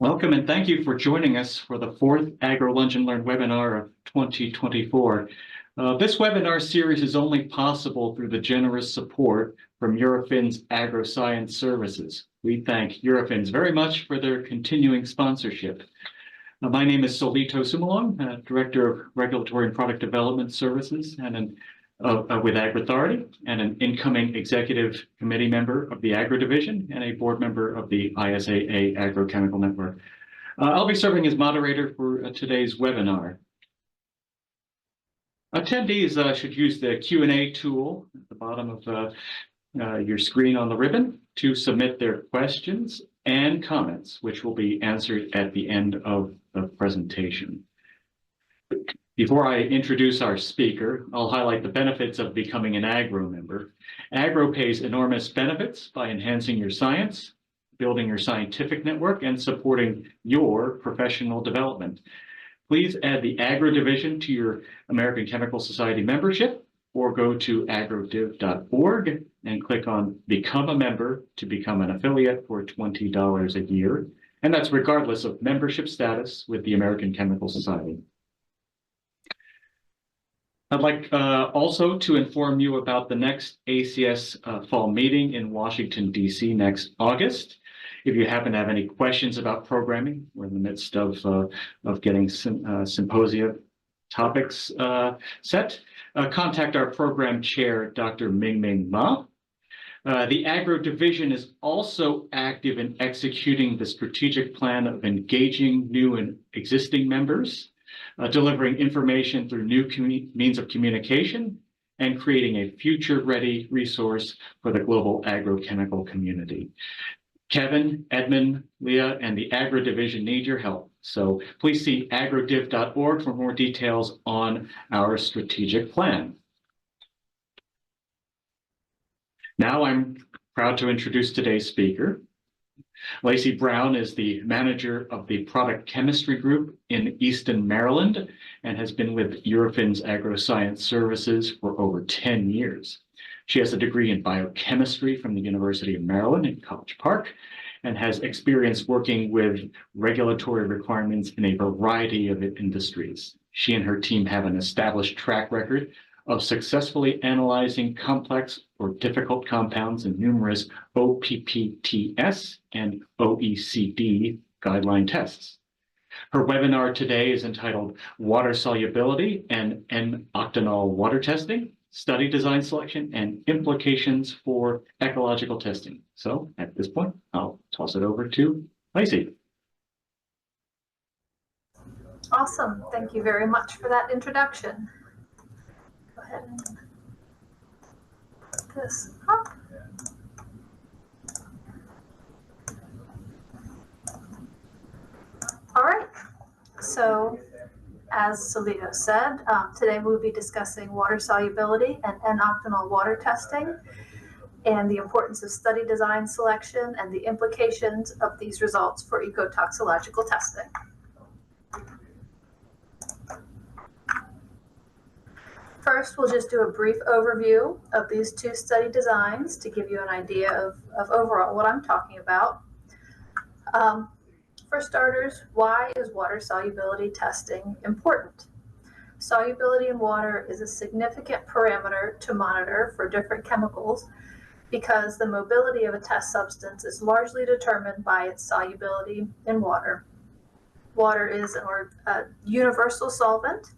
Welcome and thank you for joining us for the fourth Agro Lunch and Learn webinar of 2024. This webinar series is only possible through the generous support from Eurofins Agroscience Services. We thank Eurofins very much for their continuing sponsorship. My name is Solito Sumalong, Director of Regulatory and Product Development Services with AgriAuthority, and an incoming executive committee member of the Agro Division and a board member of the ISAA Agrochemical Network. I'll be serving as moderator for today's webinar. Attendees should use the Q&A tool at the bottom of your screen on the ribbon to submit their questions and comments, which will be answered at the end of the presentation. Before I introduce our speaker, I'll highlight the benefits of becoming an Agro member. Agro pays enormous benefits by enhancing your science, building your scientific network, and supporting your professional development. Please add the Agro Division to your American Chemical Society membership, or go to agrodiv.org and click on Become a Member to become an affiliate for $20 a year. And that's regardless of membership status with the American Chemical Society. I'd like also to inform you about the next ACS fall meeting in Washington, D.C. next August. If you happen to have any questions about programming, we're in the midst of getting symposia topics set. Contact our program chair, Dr. Mingming Ma. The Agro Division is also active in executing the strategic plan of engaging new and existing members, delivering information through new means of communication, and creating a future-ready resource for the global agrochemical community. Kevin, Edmund, Leah, and the Agro Division need your help. So please see agrodiv.org for more details on our strategic plan. Now I'm proud to introduce today's speaker. Lacey Brown is the manager of the Product Chemistry Group in Easton, Maryland, and has been with Eurofins Agroscience Services for over 10 years. She has a degree in biochemistry from the University of Maryland in College Park, and has experience working with regulatory requirements in a variety of industries. She and her team have an established track record of successfully analyzing complex or difficult compounds in numerous OPPTS and OECD guideline tests. Her webinar today is entitled Water Solubility and n-Octanol Water Testing, Study Design Selection, and Implications for Ecological Testing. So at this point, I'll toss it over to Lacey. Awesome. Thank you very much for that introduction. Go ahead and put this up. All right. So as Solito said, today we'll be discussing water solubility and n-Octanol water testing, and the importance of study design selection and the implications of these results for ecotoxicological testing. First, we'll just do a brief overview of these two study designs to give you an idea of overall what I'm talking about. For starters, why is water solubility testing important? Solubility in water is a significant parameter to monitor for different chemicals because the mobility of a test substance is largely determined by its solubility in water. Water is a universal solvent,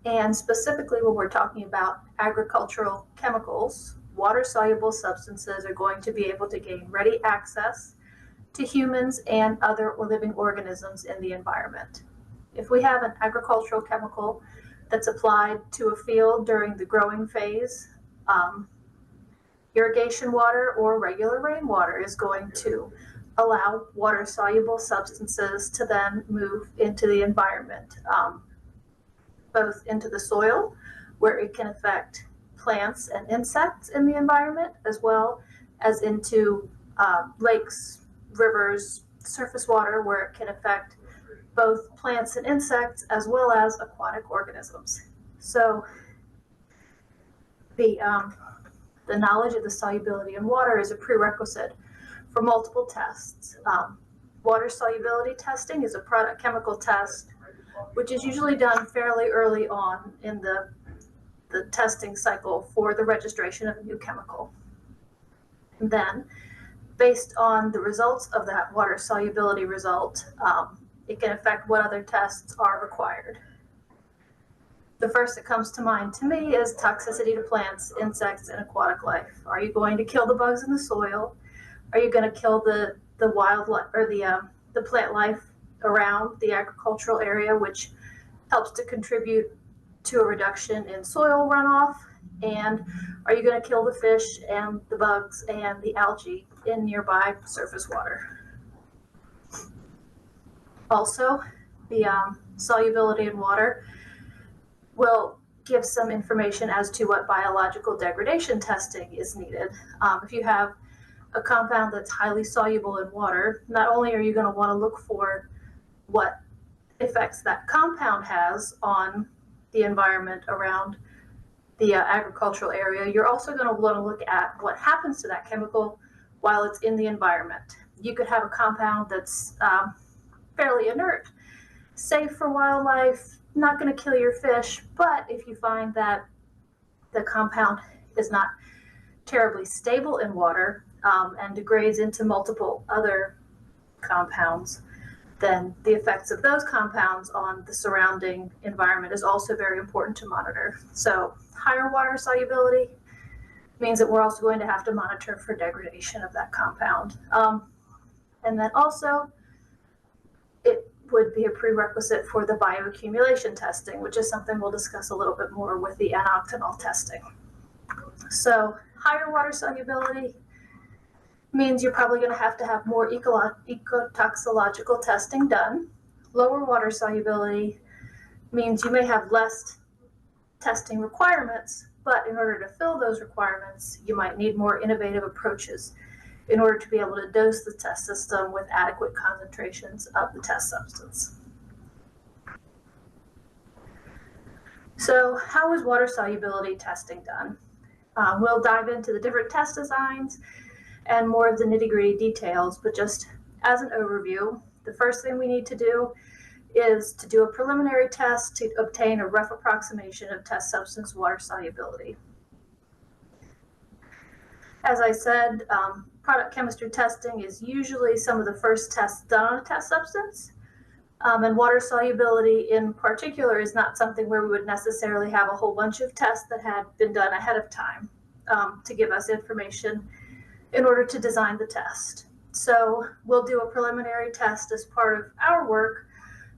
and specifically when we're talking about agricultural chemicals, water-soluble substances are going to be able to gain ready access to humans and other living organisms in the environment. If we have an agricultural chemical that's applied to a field during the growing phase, irrigation water or regular rainwater is going to allow water-soluble substances to then move into the environment, both into the soil, where it can affect plants and insects in the environment, as well as into lakes, rivers, surface water, where it can affect both plants and insects, as well as aquatic organisms. So the knowledge of the solubility in water is a prerequisite for multiple tests. water solubility testing is a product chemical test, which is usually done fairly early on in the testing cycle for the registration of a new chemical. And then, based on the results of that water solubility result, it can affect what other tests are required. The first that comes to mind to me is toxicity to plants, insects, and aquatic life. Are you going to kill the bugs in the soil? Are you going to kill the wildlife or the plant life around the agricultural area, which helps to contribute to a reduction in soil runoff? And are you going to kill the fish and the bugs and the algae in nearby surface water? Also, the solubility in water will give some information as to what biological degradation testing is needed. If you have a compound that's highly soluble in water, not only are you going to want to look for what effects that compound has on the environment around the agricultural area, you're also going to want to look at what happens to that chemical while it's in the environment. You could have a compound that's fairly inert, safe for wildlife, not going to kill your fish, but if you find that the compound is not terribly stable in water and degrades into multiple other compounds, then the effects of those compounds on the surrounding environment is also very important to monitor. So higher water solubility means that we're also going to have to monitor for degradation of that compound. And then also, it would be a prerequisite for the bioaccumulation testing, which is something we'll discuss a little bit more with the n-Octanol testing. So higher water solubility means you're probably going to have more ecotoxicological testing done. Lower water solubility means you may have less testing requirements, but in order to fill those requirements, you might need more innovative approaches in order to be able to dose the test system with adequate concentrations of the test substance. So how is water solubility testing done? We'll dive into the different test designs and more of the nitty-gritty details, but just as an overview, the first thing we need to do is to do a preliminary test to obtain a rough approximation of test substance water solubility. As I said, product chemistry testing is usually some of the first tests done on a test substance. And water solubility in particular is not something where we would necessarily have a whole bunch of tests that had been done ahead of time to give us information in order to design the test. So we'll do a preliminary test as part of our work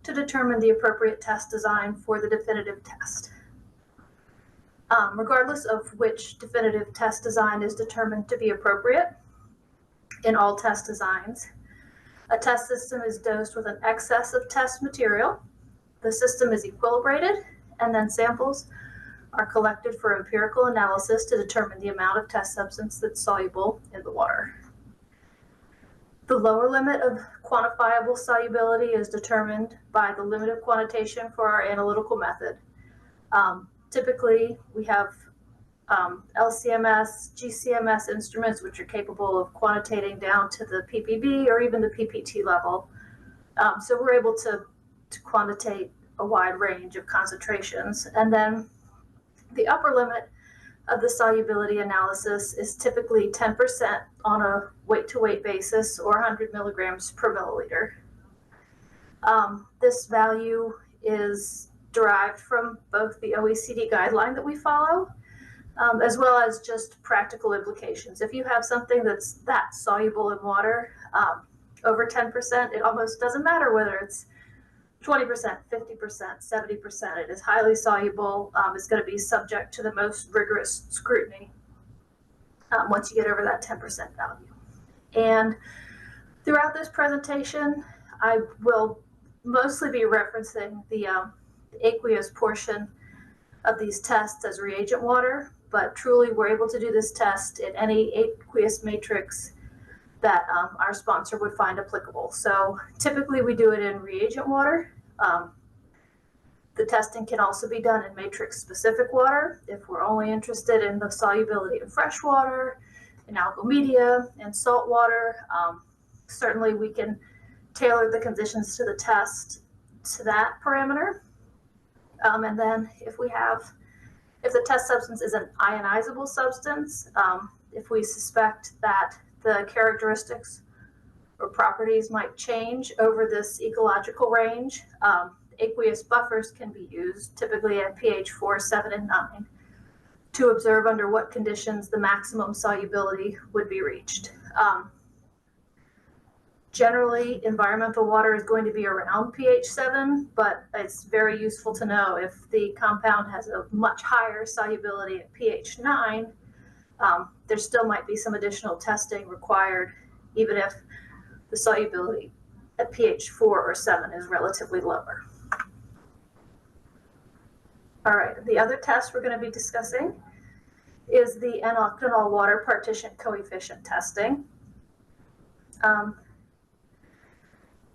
to determine the appropriate test design for the definitive test. Regardless of which definitive test design is determined to be appropriate in all test designs, a test system is dosed with an excess of test material. The system is equilibrated, and then samples are collected for empirical analysis to determine the amount of test substance that's soluble in the water. The lower limit of quantifiable solubility is determined by the limit of quantitation for our analytical method. Typically, we have LCMS, GCMS instruments, which are capable of quantitating down to the ppb or even the ppt level. So we're able to quantitate a wide range of concentrations. And then the upper limit of the solubility analysis is typically 10% on a weight-to-weight basis or 100 milligrams per milliliter. This value is derived from both the OECD guideline that we follow, as well as just practical implications. If you have something that's that soluble in water, over 10%, it almost doesn't matter whether it's 20%, 50%, 70%. It is highly soluble. It's going to be subject to the most rigorous scrutiny once you get over that 10% value. And throughout this presentation, I will mostly be referencing the aqueous portion of these tests as reagent water, but truly we're able to do this test in any aqueous matrix that our sponsor would find applicable. So typically we do it in reagent water. The testing can also be done in matrix specific water if we're only interested in the solubility in fresh water, in algal media, and salt water. Certainly we can tailor the conditions to the test to that parameter. And then if the test substance is an ionizable substance, if we suspect that the characteristics or properties might change over this ecological range, aqueous buffers can be used, typically at pH 4, 7, and 9, to observe under what conditions the maximum solubility would be reached. Generally, environmental water is going to be around pH 7, but it's very useful to know if the compound has a much higher solubility at pH 9, there still might be some additional testing required, even if the solubility at pH 4 or 7 is relatively lower. All right, the other test we're going to be discussing is the n-Octanol water partition coefficient testing.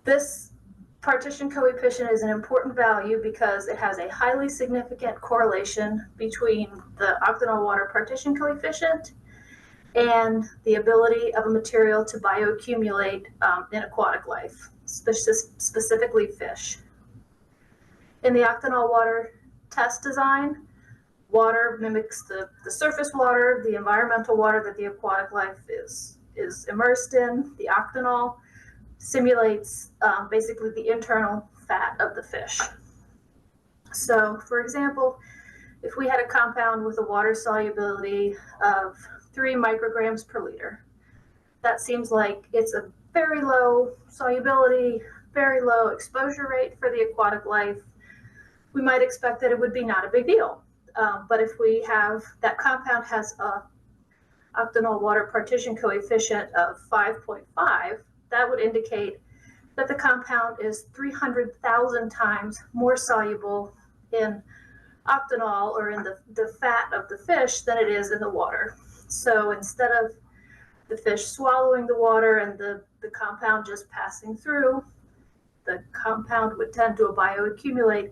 This partition coefficient is an important value because it has a highly significant correlation between the octanol water partition coefficient and the ability of a material to bioaccumulate in aquatic life, specifically fish. In the octanol water test design, water mimics the surface water, the environmental water that the aquatic life is immersed in. The octanol simulates basically the internal fat of the fish. So, for example, if we had a compound with a water solubility of 3 micrograms per liter, that seems like it's a very low solubility, very low exposure rate for the aquatic life. We might expect that it would be not a big deal. But if we have that compound has a octanol water partition coefficient of 5.5, that would indicate that the compound is 300,000 times more soluble in octanol or in the fat of the fish than it is in the water. So instead of the fish swallowing the water and the compound just passing through, the compound would tend to bioaccumulate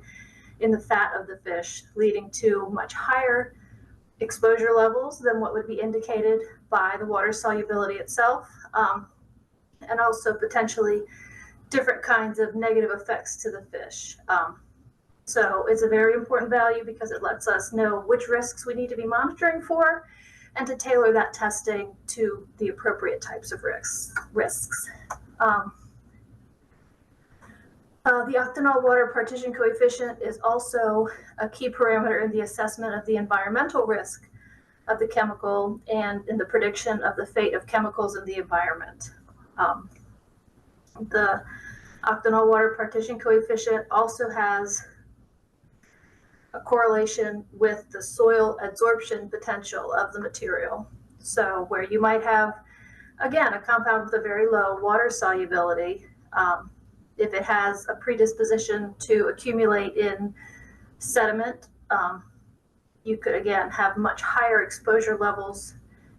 in the fat of the fish, leading to much higher exposure levels than what would be indicated by the water solubility itself, and also potentially different kinds of negative effects to the fish. So it's a very important value because it lets us know which risks we need to be monitoring for and to tailor that testing to the appropriate types of risks. The octanol water partition coefficient is also a key parameter in the assessment of the environmental risk of the chemical and in the prediction of the fate of chemicals in the environment. The octanol water partition coefficient also has a correlation with the soil adsorption potential of the material. So where you might have, again, a compound with a very low water solubility, if it has a predisposition to accumulate in sediment, you could, again, have much higher exposure levels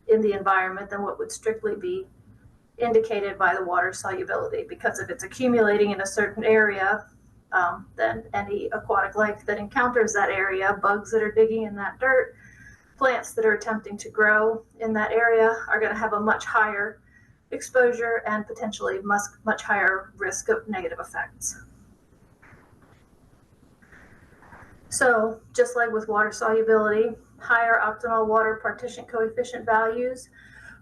in the environment than what would strictly be indicated by the water solubility. Because if it's accumulating in a certain area, then any aquatic life that encounters that area, bugs that are digging in that dirt, plants that are attempting to grow in that area are going to have a much higher exposure and potentially much higher risk of negative effects. So just like with water solubility, higher octanol water partition coefficient values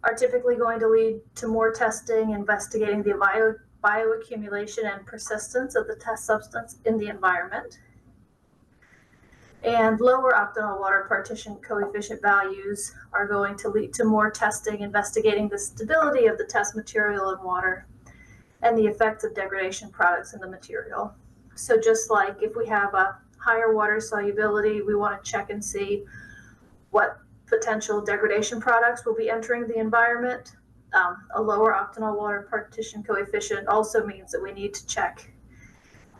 are typically going to lead to more testing investigating the bioaccumulation and persistence of the test substance in the environment. And lower octanol water partition coefficient values are going to lead to more testing investigating the stability of the test material in water and the effects of degradation products in the material. So just like if we have a higher water solubility, we want to check and see what potential degradation products will be entering the environment. A lower octanol water partition coefficient also means that we need to check.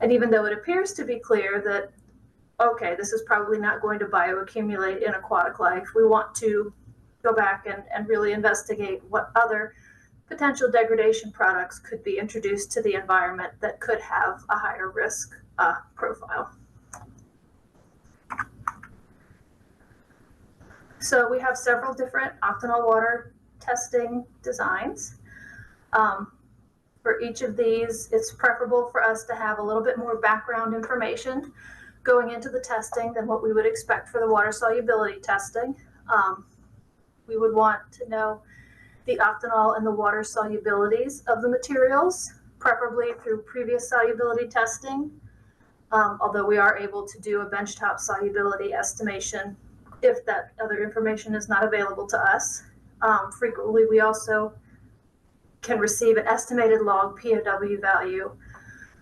And even though it appears to be clear that, okay, this is probably not going to bioaccumulate in aquatic life, we want to go back and really investigate what other potential degradation products could be introduced to the environment that could have a higher risk profile. So we have several different octanol water testing designs. For each of these, it's preferable for us to have a little bit more background information going into the testing than what we would expect for the water solubility testing. We would want to know the octanol and the water solubilities of the materials, preferably through previous solubility testing, although we are able to do a benchtop solubility estimation if that other information is not available to us. Frequently, we also can receive an estimated log POW value,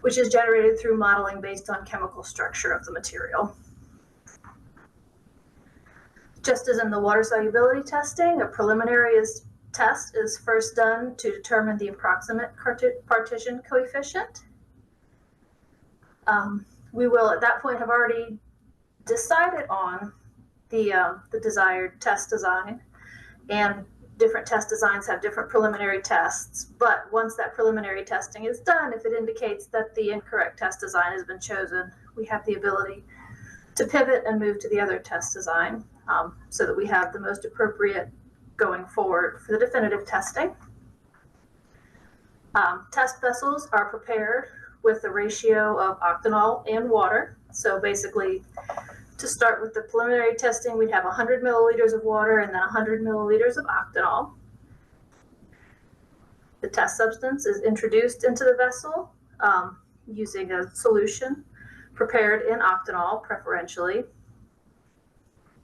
which is generated through modeling based on chemical structure of the material. Just as in the water solubility testing, a preliminary test is first done to determine the approximate partition coefficient. We will at that point have already decided on the desired test design, and different test designs have different preliminary tests. But once that preliminary testing is done, if it indicates that the incorrect test design has been chosen, we have the ability to pivot and move to the other test design, so that we have the most appropriate going forward for the definitive testing. Test vessels are prepared with the ratio of octanol and water. So basically, to start with the preliminary testing, we'd have 100 milliliters of water and then 100 milliliters of octanol. The test substance is introduced into the vessel using a solution prepared in octanol, preferentially.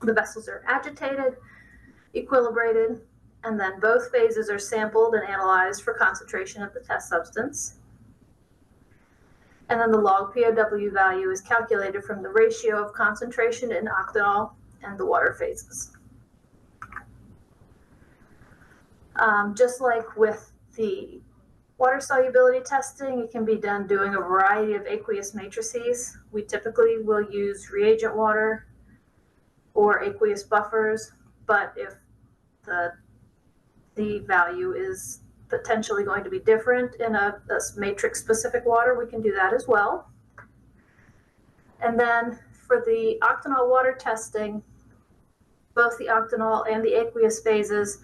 The vessels are agitated, equilibrated, and then both phases are sampled and analyzed for concentration of the test substance. And then the log POW value is calculated from the ratio of concentration in octanol and the water phases. Just like with the water solubility testing, it can be done doing a variety of aqueous matrices. We typically will use reagent water or aqueous buffers, but if the value is potentially going to be different in a matrix specific water, we can do that as well. And then for the octanol water testing, both the octanol and the aqueous phases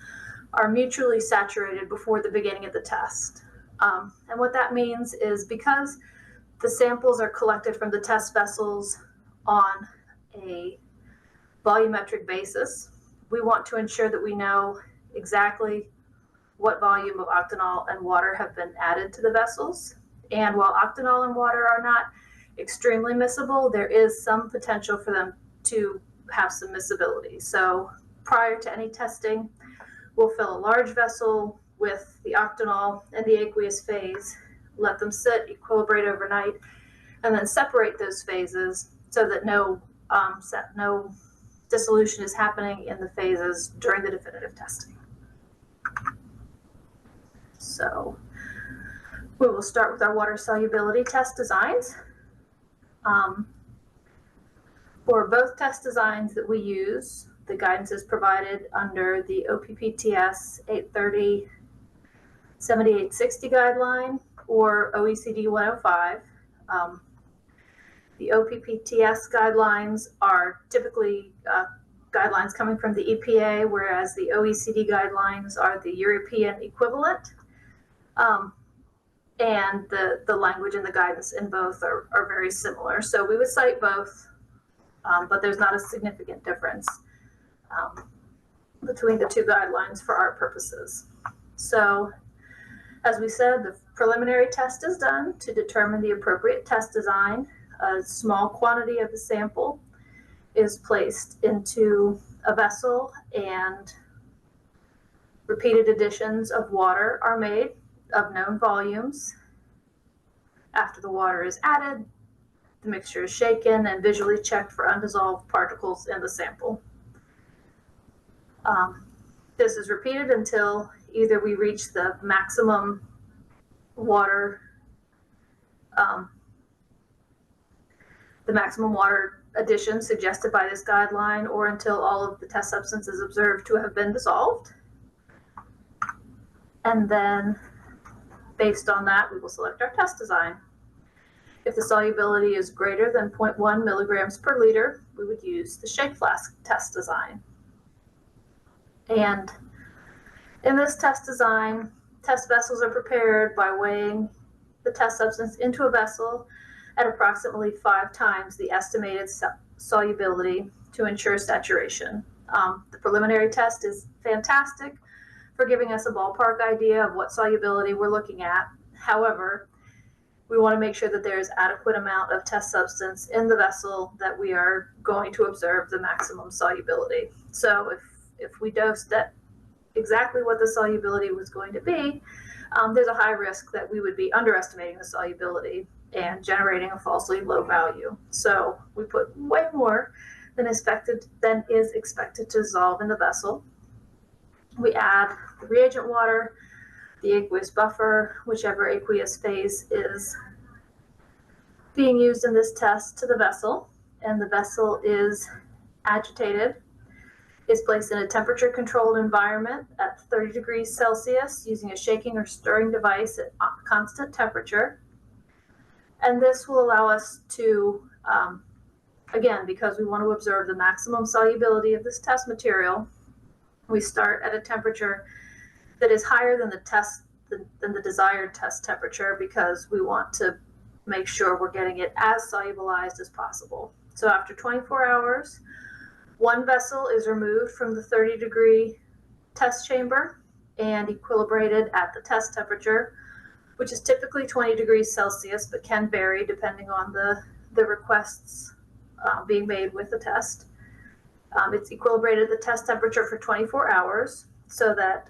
are mutually saturated before the beginning of the test. And what that means is, because the samples are collected from the test vessels on a volumetric basis, we want to ensure that we know exactly what volume of octanol and water have been added to the vessels. And while octanol and water are not extremely miscible, there is some potential for them to have some miscibility. So prior to any testing, we'll fill a large vessel with the octanol and the aqueous phase, let them sit, equilibrate overnight, and then separate those phases so that no dissolution is happening in the phases during the definitive testing. So we will start with our water solubility test designs. For both test designs that we use, the guidance is provided under the OPPTS 830 7860 guideline or OECD 105. The OPPTS guidelines are typically guidelines coming from the EPA, whereas the OECD guidelines are the European equivalent. And the language and the guidance in both are very similar. So we would cite both, but there's not a significant difference between the two guidelines for our purposes. So as we said, the preliminary test is done to determine the appropriate test design. A small quantity of the sample is placed into a vessel, and repeated additions of water are made of known volumes. After the water is added, the mixture is shaken and visually checked for undissolved particles in the sample. This is repeated until either we reach the maximum water addition suggested by this guideline, or until all of the test substance is observed to have been dissolved. And then based on that, we will select our test design. If the solubility is greater than 0.1 milligrams per liter, we would use the shake flask test design. And in this test design, Test vessels are prepared by weighing the test substance into a vessel at approximately 5 times the estimated solubility to ensure saturation. The preliminary test is fantastic for giving us a ballpark idea of what solubility we're looking at. However, we want to make sure that there is adequate amount of test substance in the vessel that we are going to observe the maximum solubility. So if we dosed at exactly what the solubility was going to be, there's a high risk that we would be underestimating the solubility and generating a falsely low value. So we put way more than is expected to dissolve in the vessel. We add the reagent water, the aqueous buffer, whichever aqueous phase is being used in this test, to the vessel, and the vessel is agitated, is placed in a temperature controlled environment at 30 degrees Celsius using a shaking or stirring device at constant temperature. And this will allow us to, again, because we want to observe the maximum solubility of this test material, we start at a temperature that is higher than the desired test temperature, because we want to make sure we're getting it as solubilized as possible. So after 24 hours, one vessel is removed from the 30-degree test chamber and equilibrated at the test temperature, which is typically 20 degrees Celsius, but can vary depending on the requests being made with the test. It's equilibrated at the test temperature for 24 hours so that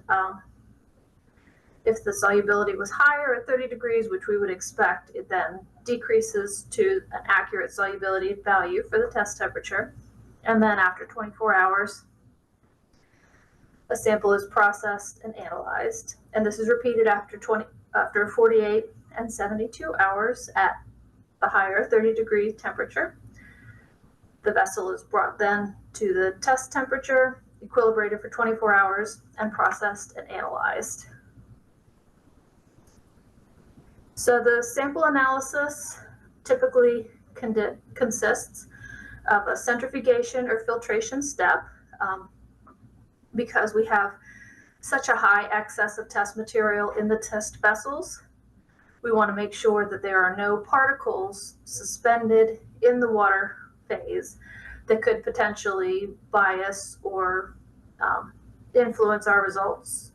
if the solubility was higher at 30 degrees, which we would expect, it then decreases to an accurate solubility value for the test temperature. And then after 24 hours, a sample is processed and analyzed. And this is repeated after 48 and 72 hours at the higher 30-degree temperature. The vessel is brought then to the test temperature, equilibrated for 24 hours, and processed and analyzed. So the sample analysis typically consists of a centrifugation or filtration step. Because we have such a high excess of test material in the test vessels, we want to make sure that there are no particles suspended in the water phase that could potentially bias or influence our results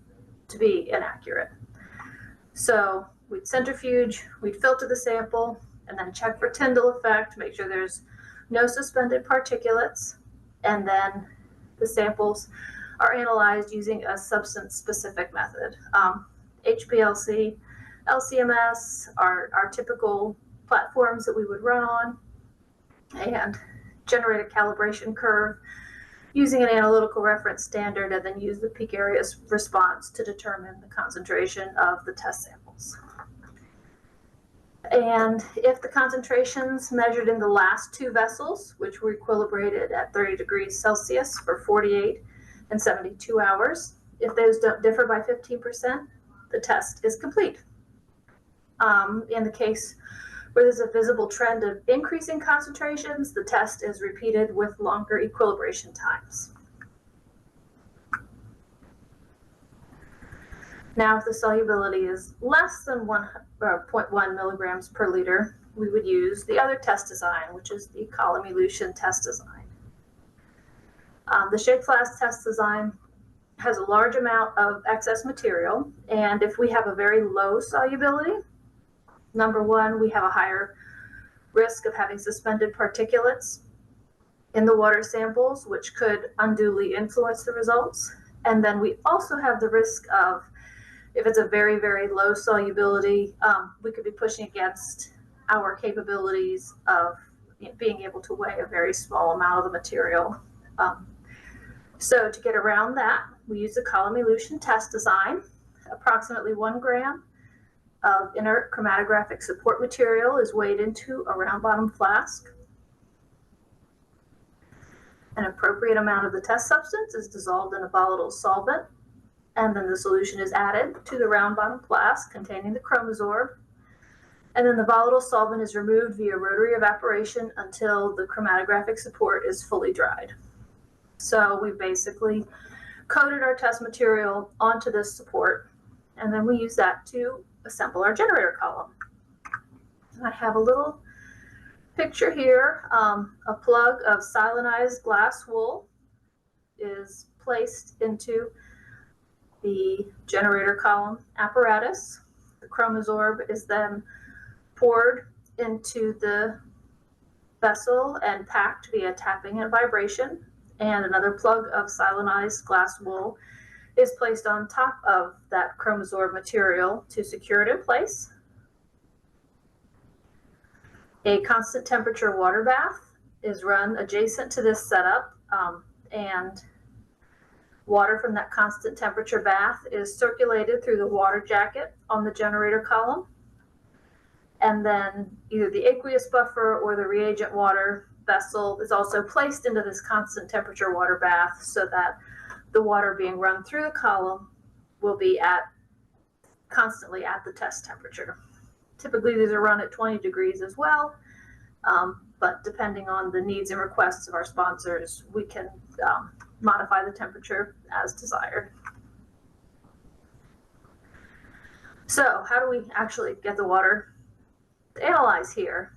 to be inaccurate. So we'd centrifuge, we'd filter the sample, and then check for Tyndall effect, make sure there's no suspended particulates, and then the samples are analyzed using a substance-specific method. HPLC, LCMS are typical platforms that we would run on and generate a calibration curve using an analytical reference standard, and then use the peak area response to determine the concentration of the test samples. And if the concentrations measured in the last 2 vessels, which were equilibrated at 30 degrees Celsius for 48 and 72 hours, if those don't differ by 15%, the test is complete. In the case where there's a visible trend of increasing concentrations, the test is repeated with longer equilibration times. Now, if the solubility is less than 0.1 milligrams per liter, we would use the other test design, which is the column elution test design. The shake flask test design has a large amount of excess material, and if we have a very low solubility, number one, we have a higher risk of having suspended particulates in the water samples, which could unduly influence the results. And then we also have the risk of, if it's a very, very low solubility, we could be pushing against our capabilities of being able to weigh a very small amount of the material. So to get around that, we use the column elution test design. Approximately 1 gram of inert chromatographic support material is weighed into a round bottom flask. An appropriate amount of the test substance is dissolved in a volatile solvent, and then the solution is added to the round bottom flask containing the chromosorb. And then the volatile solvent is removed via rotary evaporation until the chromatographic support is fully dried. So we basically coated our test material onto this support, and then we use that to assemble our generator column. And I have a little picture here. A plug of silanized glass wool is placed into the generator column apparatus. The chromosorb is then poured into the vessel and packed via tapping and vibration. And another plug of silanized glass wool is placed on top of that chromosorb material to secure it in place. A constant temperature water bath is run adjacent to this setup, and water from that constant temperature bath is circulated through the water jacket on the generator column. And then either the aqueous buffer or the reagent water vessel is also placed into this constant temperature water bath so that the water being run through the column will be constantly at the test temperature. Typically, these are run at 20 degrees as well, but depending on the needs and requests of our sponsors, we can modify the temperature as desired. So how do we actually get the water to analyze here?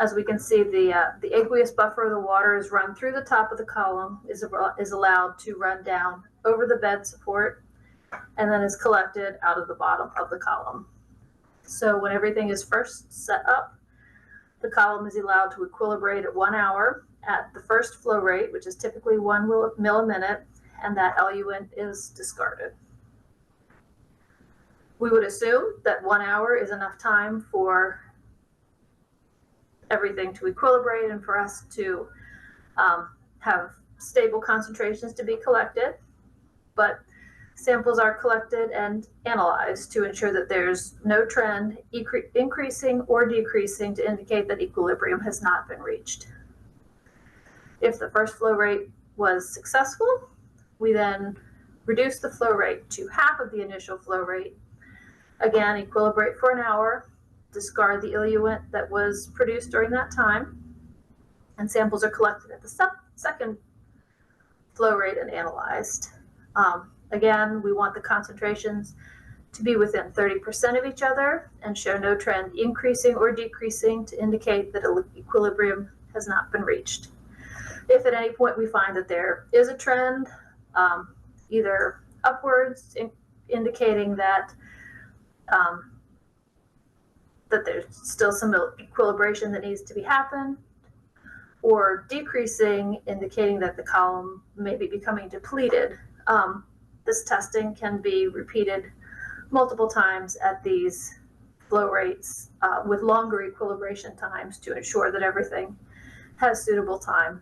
As we can see, the aqueous buffer of the water is run through the top of the column, is allowed to run down over the bed support, and then is collected out of the bottom of the column. So when everything is first set up, the column is allowed to equilibrate at 1 hour at the first flow rate, which is typically 1 mil a minute, and that eluent is discarded. We would assume that 1 hour is enough time for everything to equilibrate and for us to have stable concentrations to be collected, but samples are collected and analyzed to ensure that there's no trend increasing or decreasing to indicate that equilibrium has not been reached. If the first flow rate was successful, we then reduce the flow rate to half of the initial flow rate. Again, equilibrate for an hour, discard the eluent that was produced during that time, and samples are collected at the second flow rate and analyzed. Again, we want the concentrations to be within 30% of each other and show no trend increasing or decreasing to indicate that equilibrium has not been reached. If at any point we find that there is a trend, either upwards, indicating that there's still some equilibration that needs to be happened, or decreasing, indicating that the column may be becoming depleted. This testing can be repeated multiple times at these flow rates with longer equilibration times to ensure that everything has suitable time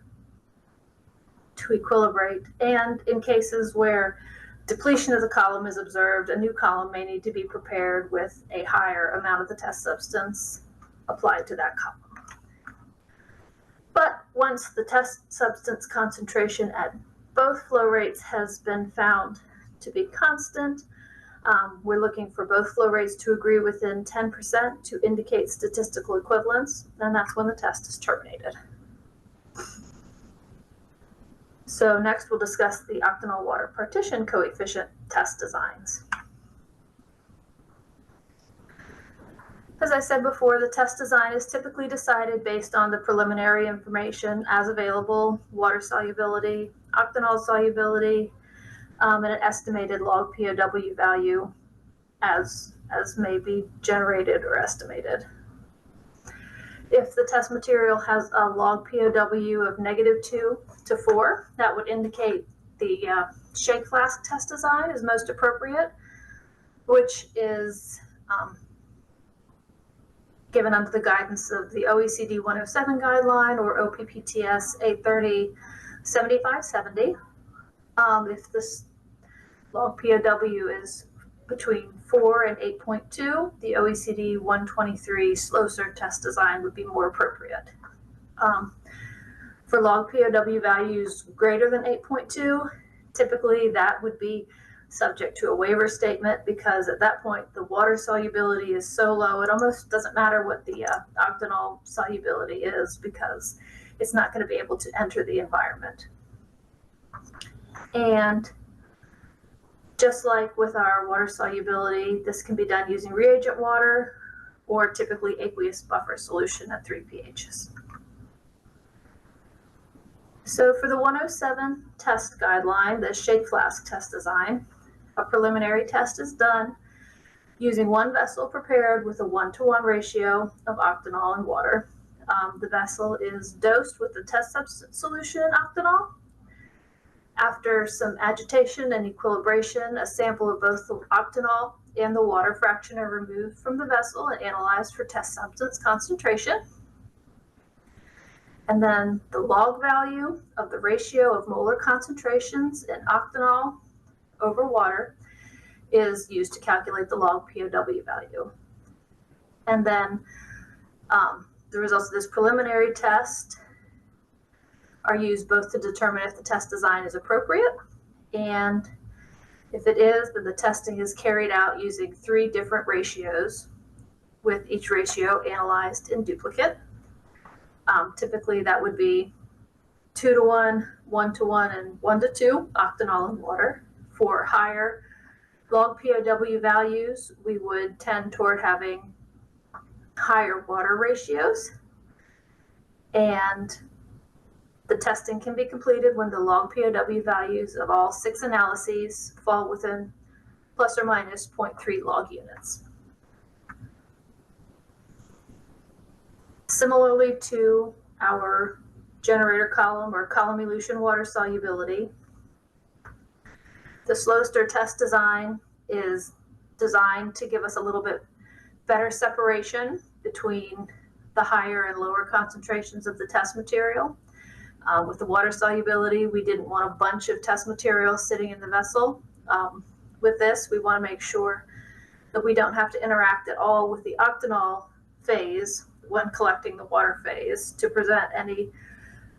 to equilibrate. And in cases where depletion of the column is observed, a new column may need to be prepared with a higher amount of the test substance applied to that column. But once the test substance concentration at both flow rates has been found to be constant, we're looking for both flow rates to agree within 10% to indicate statistical equivalence, and that's when the test is terminated. So next we'll discuss the octanol water partition coefficient test designs. As I said before, the test design is typically decided based on the preliminary information as available: water solubility, octanol solubility, and an estimated log POW value as may be generated or estimated. If the test material has a log POW of -2 to 4, that would indicate the shake flask test design is most appropriate, which is given under the guidance of the OECD 107 guideline or OPPTS 830 7570. If this log POW is between 4 and 8.2, the OECD 123 slow CERT test design would be more appropriate. For log POW values greater than 8.2, typically that would be subject to a waiver statement, because at that point the water solubility is so low it almost doesn't matter what the octanol solubility is, because it's not going to be able to enter the environment. And Just like with our water solubility, this can be done using reagent water or typically aqueous buffer solution at 3 pHs. So for the 107 test guideline, the shake flask test design, a preliminary test is done using one vessel prepared with a 1-to-1 ratio of octanol and water. The vessel is dosed with the test substance solution in octanol. After some agitation and equilibration, a sample of both the octanol and the water fraction are removed from the vessel and analyzed for test substance concentration. And then the log value of the ratio of molar concentrations in octanol over water is used to calculate the log POW value. And then the results of this preliminary test are used both to determine if the test design is appropriate, and if it is, then the testing is carried out using 3 different ratios, with each ratio analyzed in duplicate. Typically that would be 2-to-1, 1-to-1, and 1-to-2 octanol and water. For higher log POW values, we would tend toward having higher water ratios, and the testing can be completed when the log POW values of all 6 analyses fall within plus or minus 0.3 log units. Similarly to our generator column or column elution water solubility, the slow stir test design is designed to give us a little bit better separation between the higher and lower concentrations of the test material. With the water solubility, we didn't want a bunch of test material sitting in the vessel. With this, we want to make sure that we don't have to interact at all with the octanol phase when collecting the water phase to prevent any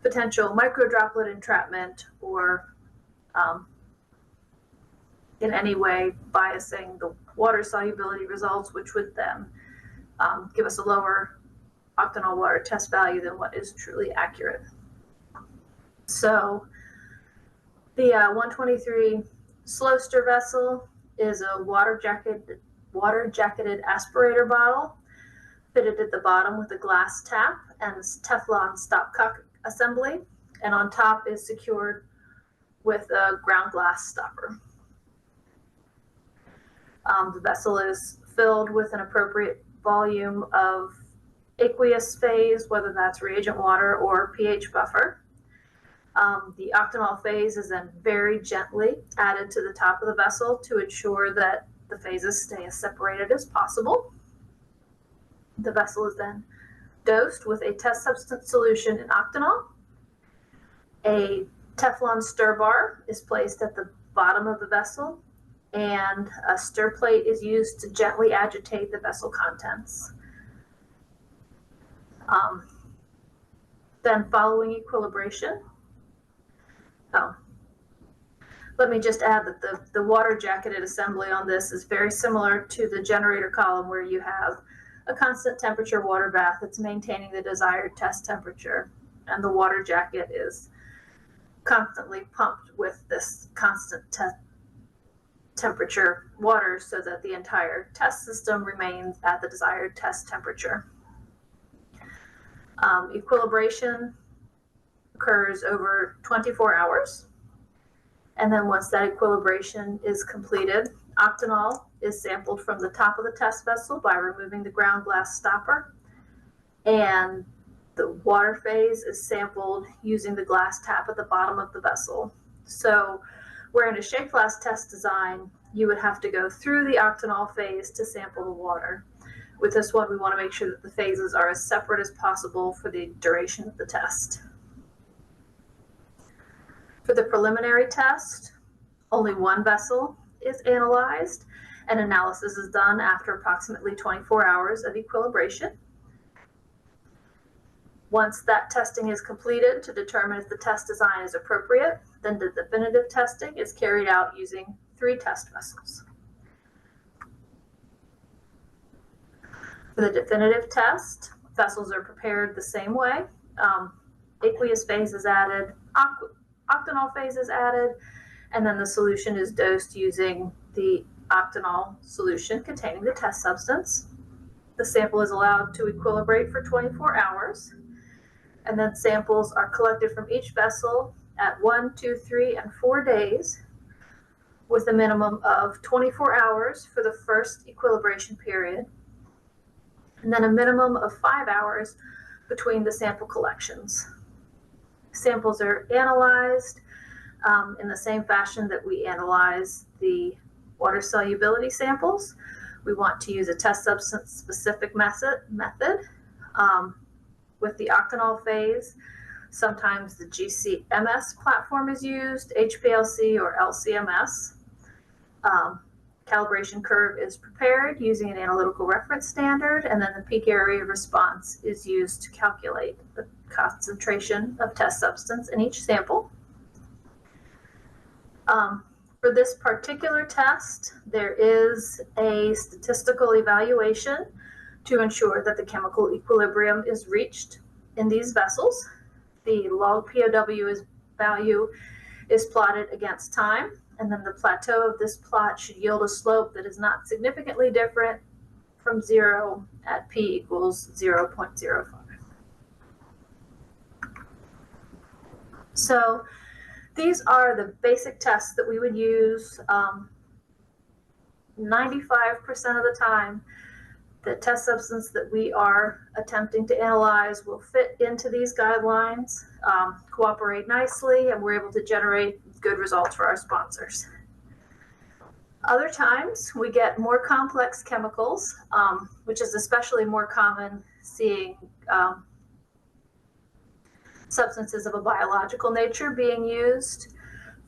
potential microdroplet entrapment or in any way biasing the water solubility results, which would then give us a lower octanol water test value than what is truly accurate. So the 123 slow stir vessel is a water jacketed aspirator bottle fitted at the bottom with a glass tap and Teflon stopcock assembly, and on top is secured with a ground glass stopper. The vessel is filled with an appropriate volume of aqueous phase, whether that's reagent water or pH buffer. The octanol phase is then very gently added to the top of the vessel to ensure that the phases stay as separated as possible. The vessel is then dosed with a test substance solution in octanol. A Teflon stir bar is placed at the bottom of the vessel, and a stir plate is used to gently agitate the vessel contents. Then following equilibration, let me just add that the water jacketed assembly on this is very similar to the generator column, where you have a constant temperature water bath that's maintaining the desired test temperature, and the water jacket is constantly pumped with this constant temperature water so that the entire test system remains at the desired test temperature. Equilibration occurs over 24 hours. And then once that equilibration is completed, octanol is sampled from the top of the test vessel by removing the ground glass stopper, and the water phase is sampled using the glass tap at the bottom of the vessel. So where in a shake flask test design, you would have to go through the octanol phase to sample the water. With this one, we want to make sure that the phases are as separate as possible for the duration of the test. For the preliminary test, only one vessel is analyzed, and analysis is done after approximately 24 hours of equilibration. Once that testing is completed to determine if the test design is appropriate, then the definitive testing is carried out using 3 test vessels. For the definitive test, vessels are prepared the same way. Aqueous phase is added, octanol phase is added, and then the solution is dosed using the Octanol solution containing the test substance. The sample is allowed to equilibrate for 24 hours, and then samples are collected from each vessel at 1, 2, 3, and 4 days, with a minimum of 24 hours for the first equilibration period, and then a minimum of 5 hours between the sample collections. Samples are analyzed in the same fashion that we analyze the water solubility samples. We want to use a test substance specific method. With the octanol phase, sometimes the GCMS platform is used, HPLC or LCMS. Calibration curve is prepared using an analytical reference standard, and then the peak area response is used to calculate the concentration of test substance in each sample. For this particular test, there is a statistical evaluation to ensure that the chemical equilibrium is reached in these vessels. The log POW value is plotted against time, and then the plateau of this plot should yield a slope that is not significantly different from 0 at p equals 0.05. So these are the basic tests that we would use. 95% of the time, the test substance that we are attempting to analyze will fit into these guidelines, cooperate nicely, and we're able to generate good results for our sponsors. Other times, we get more complex chemicals, which is especially more common seeing substances of a biological nature being used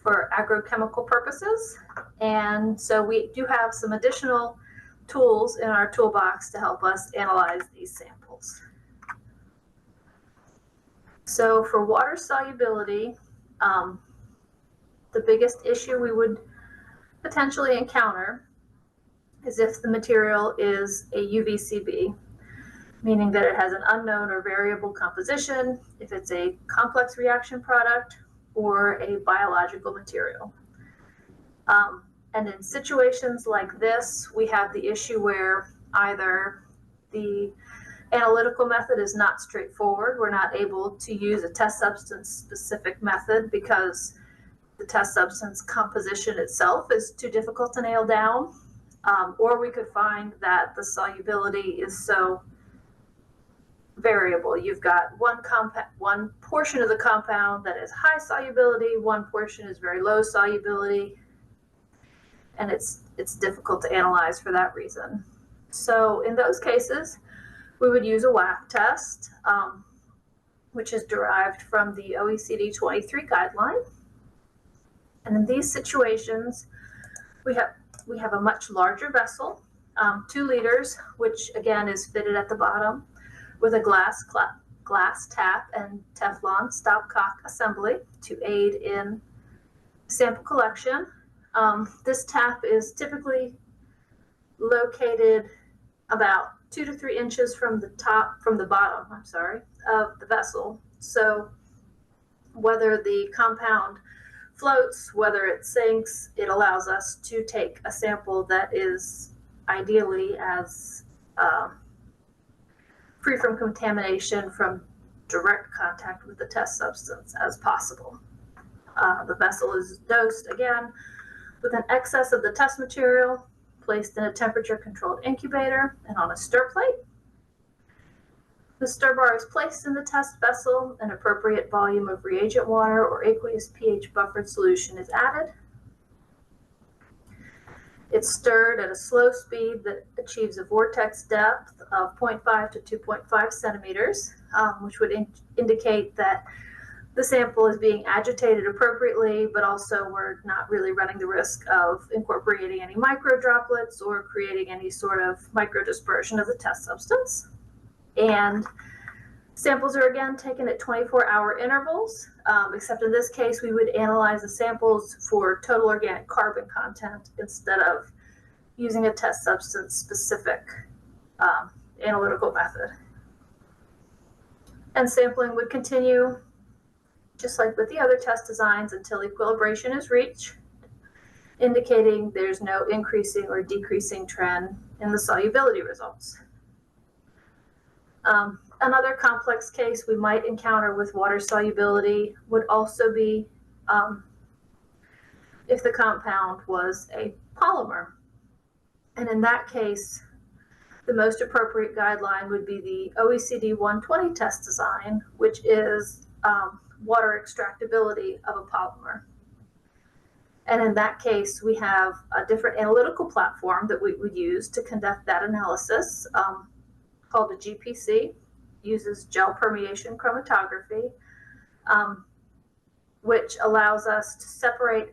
for agrochemical purposes. And so we do have some additional tools in our toolbox to help us analyze these samples. So for water solubility, the biggest issue we would potentially encounter is if the material is a UVCB, meaning that it has an unknown or variable composition, if it's a complex reaction product, or a biological material. And in situations like this, we have the issue where either the analytical method is not straightforward, we're not able to use a test substance specific method because the test substance composition itself is too difficult to nail down, or we could find that the solubility is so variable. You've got one portion of the compound that is high solubility, one portion is very low solubility, and it's difficult to analyze for that reason. So in those cases, we would use a WAF test, which is derived from the OECD 23 guideline. And in these situations, we have a much larger vessel, 2 liters, which again is fitted at the bottom with a glass tap and Teflon stopcock assembly to aid in sample collection. This tap is typically located about 2 to 3 inches from the bottom of the vessel. So whether the compound floats, whether it sinks, it allows us to take a sample that is ideally as free from contamination from direct contact with the test substance as possible. The vessel is dosed again with an excess of the test material placed in a temperature-controlled incubator and on a stir plate. The stir bar is placed in the test vessel, an appropriate volume of reagent water or aqueous pH buffered solution is added. It's stirred at a slow speed that achieves a vortex depth of 0.5 to 2.5 centimeters, which would indicate that the sample is being agitated appropriately, but also we're not really running the risk of incorporating any micro droplets or creating any sort of micro dispersion of the test substance. And samples are again taken at 24-hour intervals, except in this case, we would analyze the samples for total organic carbon content instead of using a test substance specific analytical method. And sampling would continue just like with the other test designs until equilibration is reached. indicating there's no increasing or decreasing trend in the solubility results. Another complex case we might encounter with water solubility would also be if the compound was a polymer. And in that case, the most appropriate guideline would be the OECD 120 test design, which is water extractability of a polymer. And in that case, we have a different analytical platform that we would use to conduct that analysis called a GPC, uses gel permeation chromatography, which allows us to separate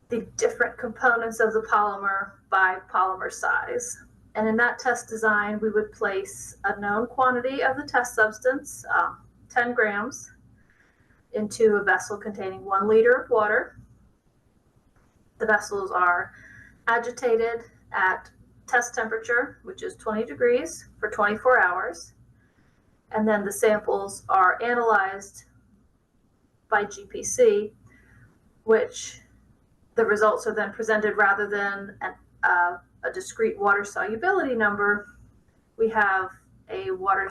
the different components of the polymer by polymer size. And in that test design, we would place a known quantity of the test substance, 10 grams, into a vessel containing 1 liter of water. The vessels are agitated at test temperature, which is 20 degrees for 24 hours. And then the samples are analyzed by GPC, which the results are then presented rather than a discrete water solubility number. We have a water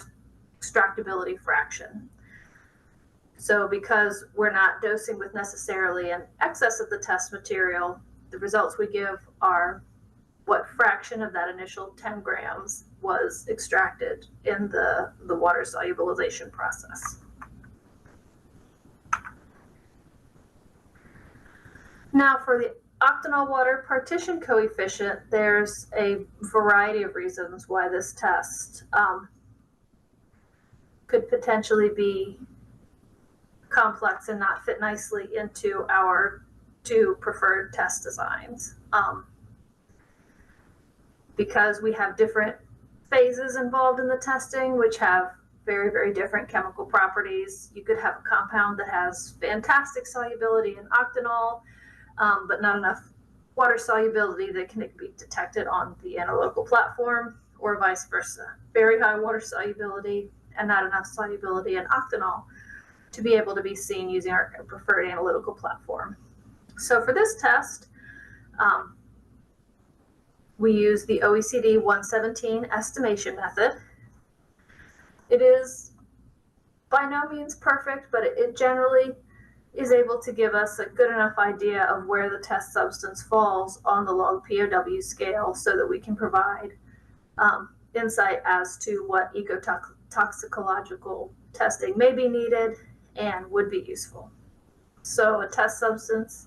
extractability fraction. So because we're not dosing with necessarily an excess of the test material, the results we give are what fraction of that initial 10 grams was extracted in the water solubilization process. Now for the octanol water partition coefficient, there's a variety of reasons why this test could potentially be complex and not fit nicely into our 2 preferred test designs. Because we have different phases involved in the testing, which have very, very different chemical properties. You could have a compound that has fantastic solubility in octanol, but not enough water solubility that can be detected on the analytical platform, or vice versa. Very high water solubility and not enough solubility in octanol to be able to be seen using our preferred analytical platform. So for this test, we use the OECD 117 estimation method. It is by no means perfect, but it generally is able to give us a good enough idea of where the test substance falls on the log POW scale so that we can provide insight as to what ecotoxicological testing may be needed and would be useful. So a test substance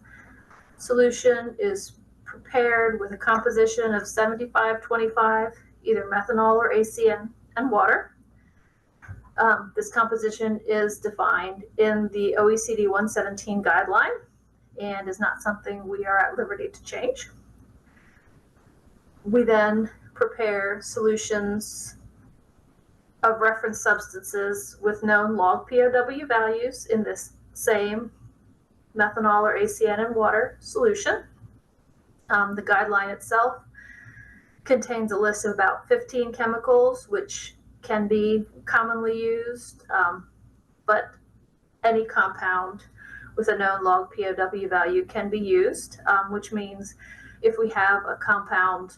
solution is prepared with a composition of 75-25, either methanol or ACN, and water. This composition is defined in the OECD 117 guideline and is not something we are at liberty to change. We then prepare solutions of reference substances with known log POW values in this same methanol or ACN and water solution. The guideline itself contains a list of about 15 chemicals which can be commonly used, but any compound with a known log POW value can be used, which means if we have a compound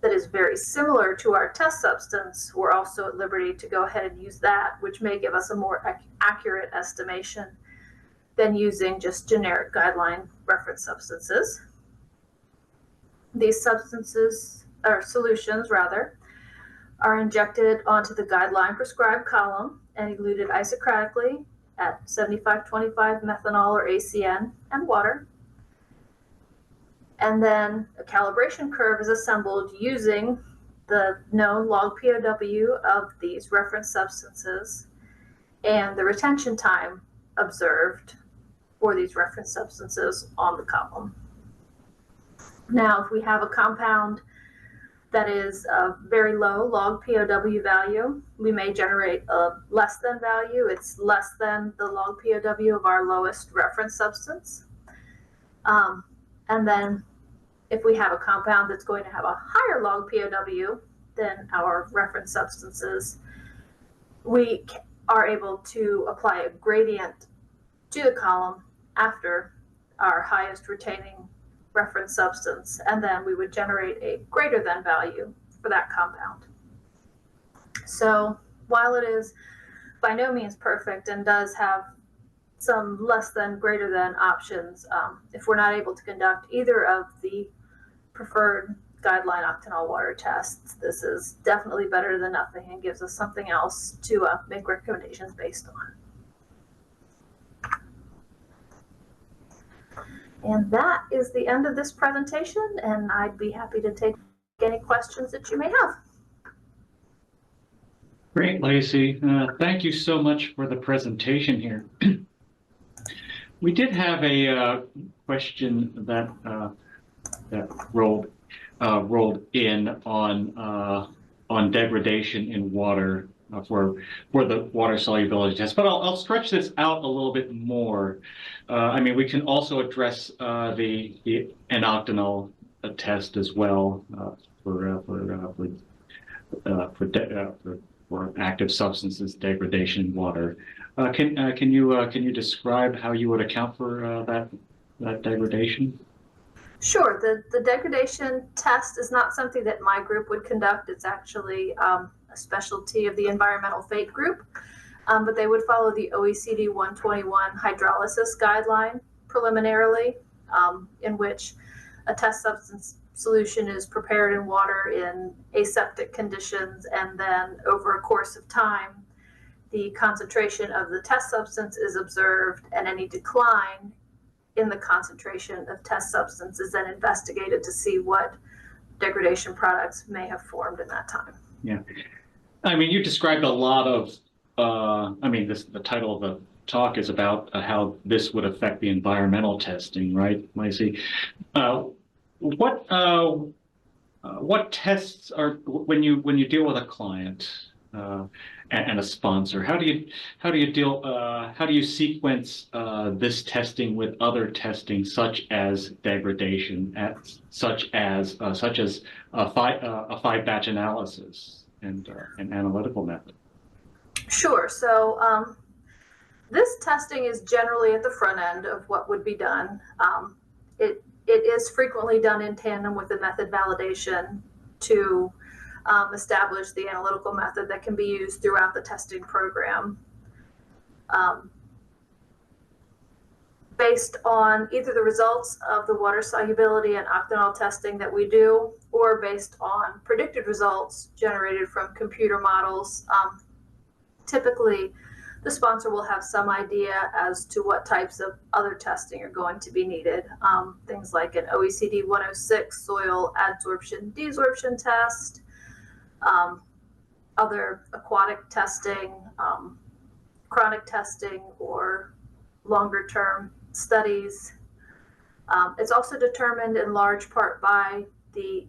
that is very similar to our test substance, we're also at liberty to go ahead and use that, which may give us a more accurate estimation than using just generic guideline reference substances. These substances, or solutions rather, are injected onto the guideline prescribed column and eluted isocratically at 75-25 methanol or ACN and water. And then a calibration curve is assembled using the known log POW of these reference substances and the retention time observed for these reference substances on the column. Now, if we have a compound that is a very low log POW value, we may generate a less than value. It's less than the log POW of our lowest reference substance. And then if we have a compound that's going to have a higher log POW than our reference substances, we are able to apply a gradient to the column after our highest retaining reference substance, and then we would generate a greater than value for that compound. So while it is by no means perfect and does have some less than greater than options, if we're not able to conduct either of the preferred guideline octanol water tests, this is definitely better than nothing and gives us something else to make recommendations based on. And that is the end of this presentation, and I'd be happy to take any questions that you may have. Great, Lacey. Thank you so much for the presentation here. We did have a question that rolled in on degradation in water for the water solubility test, but I'll stretch this out a little bit more. I mean, we can also address the n-Octanol test as well for active substances degradation in water. Can you describe how you would account for that degradation? Sure. The degradation test is not something that my group would conduct. It's actually a specialty of the environmental fate group, but they would follow the OECD 121 hydrolysis guideline preliminarily, in which a test substance solution is prepared in water in aseptic conditions, and then over a course of time, the concentration of the test substance is observed, and any decline in the concentration of test substance is then investigated to see what degradation products may have formed in that time. Yeah. I mean, you described a lot of, the title of the talk is about how this would affect the environmental testing, right, Lacey? What tests are, when you deal with a client and a sponsor, how do you sequence this testing with other testing, such as degradation, such as a five batch analysis and an analytical method? Sure. So this testing is generally at the front end of what would be done. It is frequently done in tandem with the method validation to establish the analytical method that can be used throughout the testing program. Based on either the results of the water solubility and octanol testing that we do, or based on predicted results generated from computer models, typically the sponsor will have some idea as to what types of other testing are going to be needed. Things like an OECD 106 soil adsorption desorption test, other aquatic testing, chronic testing, or longer term studies. It's also determined in large part by the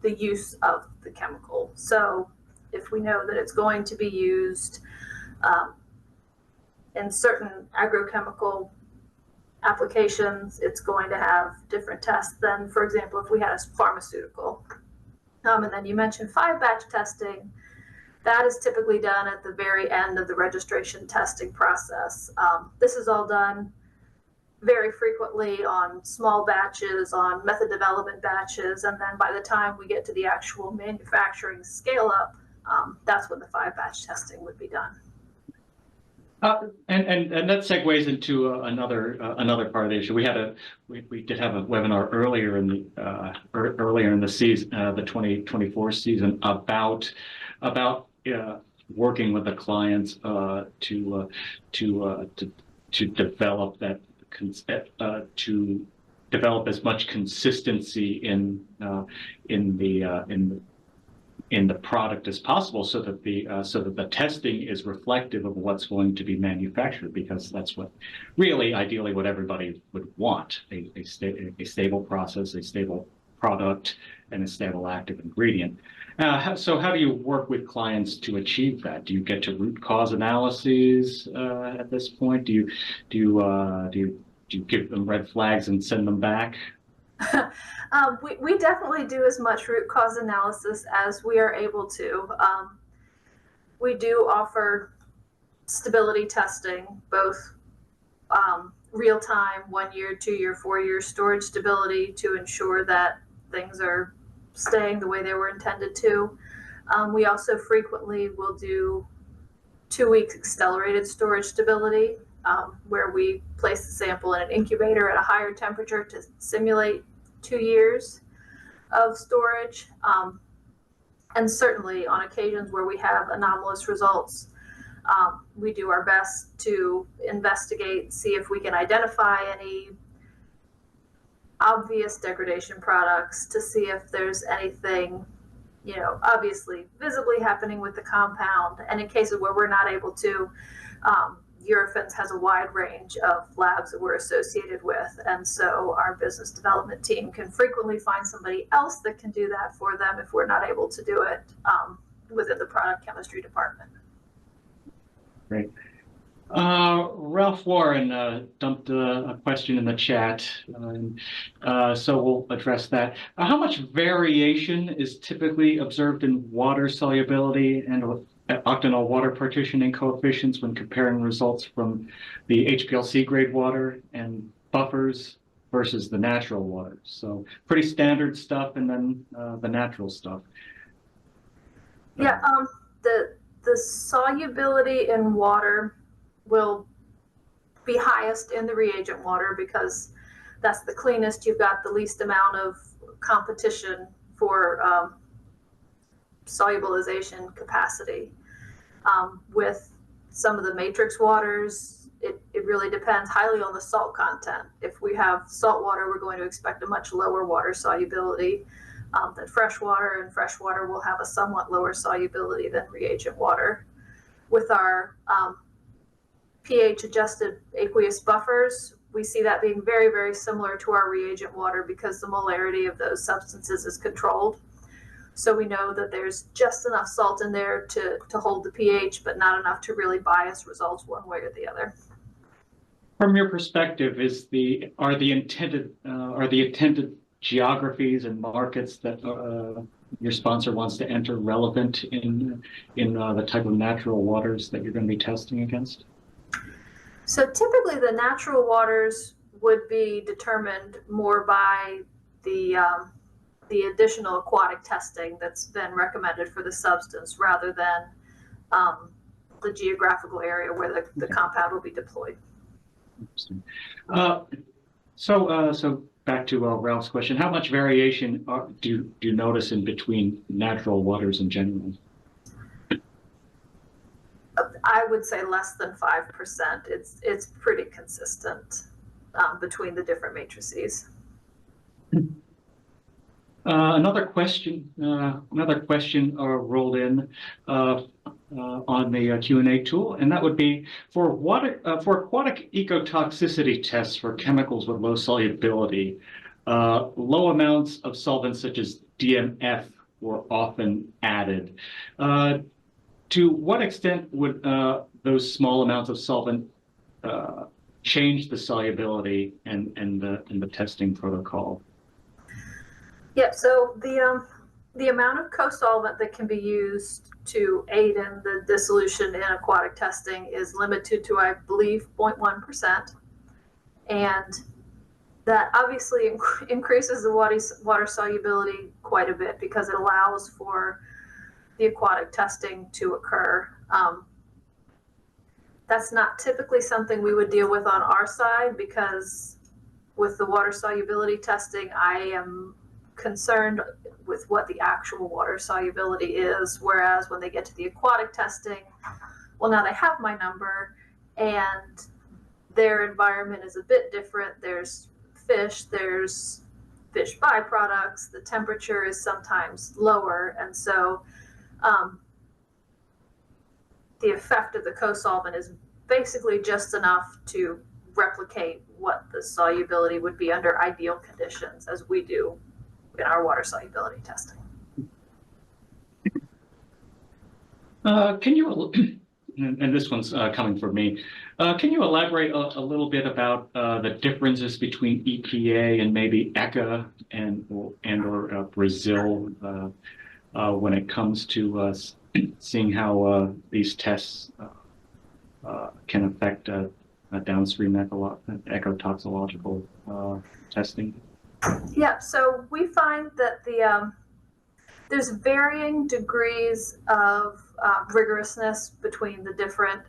use of the chemical. So if we know that it's going to be used in certain agrochemical applications, it's going to have different tests than, for example, if we had a pharmaceutical. And then you mentioned 5-batch testing. That is typically done at the very end of the registration testing process. This is all done very frequently on small batches, on method development batches, and then by the time we get to the actual manufacturing scale up, that's when the 5-batch testing would be done. And that segues into another part of the issue. We did have a webinar earlier in the season, the 2024 season, about working with the clients to develop that to develop as much consistency in the product as possible, so that the testing is reflective of what's going to be manufactured, because that's what really ideally what everybody would want: a stable process, a stable product, and a stable active ingredient. So how do you work with clients to achieve that? Do you get to root cause analyses at this point? Do you give them red flags and send them back? We definitely do as much root cause analysis as we are able to. We do offer stability testing, both real-time 1 year, 2 year, 4 year storage stability to ensure that things are staying the way they were intended to. We also frequently will do 2 weeks accelerated storage stability, where we place the sample in an incubator at a higher temperature to simulate 2 years of storage. And certainly on occasions where we have anomalous results, we do our best to investigate, see if we can identify any obvious degradation products, to see if there's anything, obviously visibly happening with the compound. And in cases where we're not able to, Eurofins has a wide range of labs that we're associated with. And so our business development team can frequently find somebody else that can do that for them if we're not able to do it within the product chemistry department. Great. Ralph Warren dumped a question in the chat, so we'll address that. How much variation is typically observed in water solubility and octanol water partitioning coefficients when comparing results from the HPLC grade water and buffers versus the natural water? So pretty standard stuff, and then the natural stuff. Yeah, the solubility in water will be highest in the reagent water because that's the cleanest. You've got the least amount of competition for solubilization capacity. With some of the matrix waters, it really depends highly on the salt content. If we have salt water, we're going to expect a much lower water solubility than fresh water, and fresh water will have a somewhat lower solubility than reagent water. With our pH adjusted aqueous buffers, we see that being very, very similar to our reagent water because the molarity of those substances is controlled. So we know that there's just enough salt in there to hold the pH, but not enough to really bias results one way or the other. From your perspective, are the intended geographies and markets that your sponsor wants to enter relevant in the type of natural waters that you're going to be testing against? So typically the natural waters would be determined more by the additional aquatic testing that's been recommended for the substance rather than the geographical area where the compound will be deployed. Interesting. So back to Ralph's question, how much variation do you notice in between natural waters in general? I would say less than 5%. It's pretty consistent between the different matrices. Another question rolled in on the Q&A tool, and that would be for aquatic ecotoxicity tests for chemicals with low solubility. Low amounts of solvents such as DMF were often added. To what extent would those small amounts of solvent change the solubility and the testing protocol? Yeah, so the amount of co-solvent that can be used to aid in the dissolution in aquatic testing is limited to, I believe, 0.1%. And that obviously increases the water solubility quite a bit because it allows for the aquatic testing to occur. That's not typically something we would deal with on our side because with the water solubility testing, I am concerned with what the actual water solubility is, whereas when they get to the aquatic testing, well, now they have my number and their environment is a bit different. There's fish byproducts, the temperature is sometimes lower, and so the effect of the co-solvent is basically just enough to replicate what the solubility would be under ideal conditions as we do in our water solubility testing. Can you, and this one's coming from me, can you elaborate a little bit about the differences between EPA and maybe ECHA or Brazil when it comes to seeing how these tests can affect downstream ecotoxicological testing? Yeah, so we find that there's varying degrees of rigorousness between the different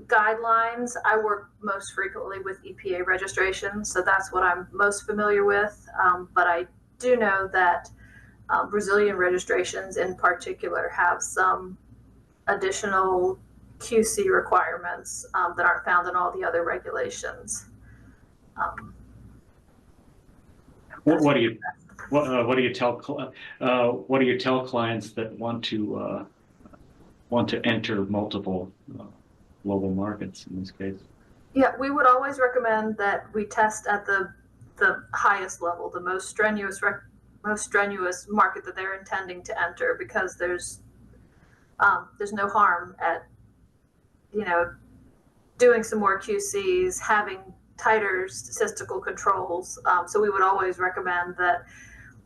guidelines. I work most frequently with EPA registration, so that's what I'm most familiar with. But I do know that Brazilian registrations in particular have some additional QC requirements that aren't found in all the other regulations. What do you tell clients that want to enter multiple global markets in this case? Yeah, we would always recommend that we test at the highest level, the most strenuous market that they're intending to enter, because there's no harm at doing some more QCs, having tighter statistical controls. So we would always recommend that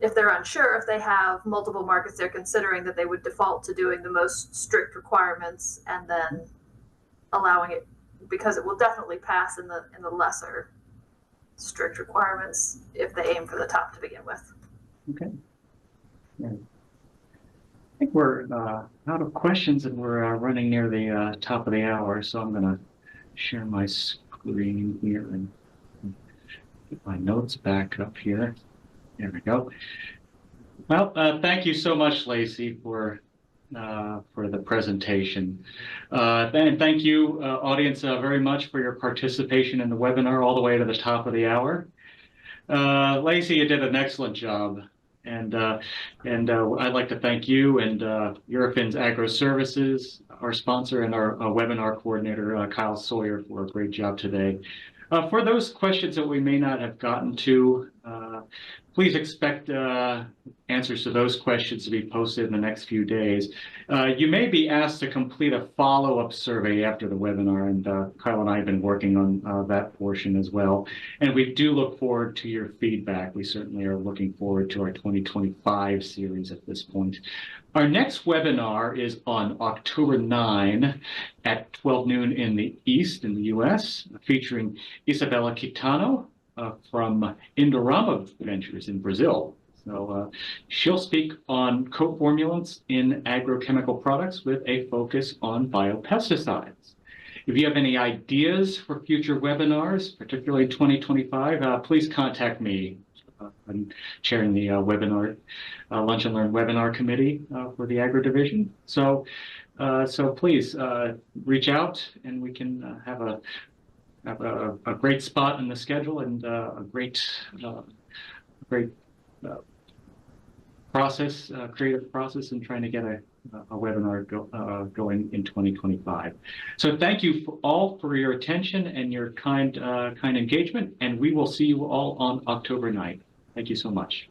if they're unsure, if they have multiple markets they're considering, that they would default to doing the most strict requirements and then allowing it, because it will definitely pass in the lesser strict requirements if they aim for the top to begin with. Okay. Yeah. I think we're out of questions and we're running near the top of the hour, so I'm going to share my screen here and get my notes back up here. There we go. Well, thank you so much, Lacey, for the presentation. And thank you, audience, very much for your participation in the webinar all the way to the top of the hour. Lacey, you did an excellent job. And I'd like to thank you and Eurofins Agro Services, our sponsor, and our webinar coordinator, Kyle Sawyer, for a great job today. For those questions that we may not have gotten to, please expect answers to those questions to be posted in the next few days. You may be asked to complete a follow-up survey after the webinar, and Kyle and I have been working on that portion as well. And we do look forward to your feedback. We certainly are looking forward to our 2025 series at this point. Our next webinar is on October 9 at 12 noon in the East in the US, featuring Isabella Quitano from Indorama Ventures in Brazil. So she'll speak on co-formulants in agrochemical products with a focus on biopesticides. If you have any ideas for future webinars, particularly 2025, please contact me. I'm chairing the webinar, Lunch and Learn webinar committee for the Agro Division. So please reach out and we can have a great spot in the schedule and a great process, creative process in trying to get a webinar going in 2025. So thank you all for your attention and your kind engagement, and we will see you all on October 9th. Thank you so much.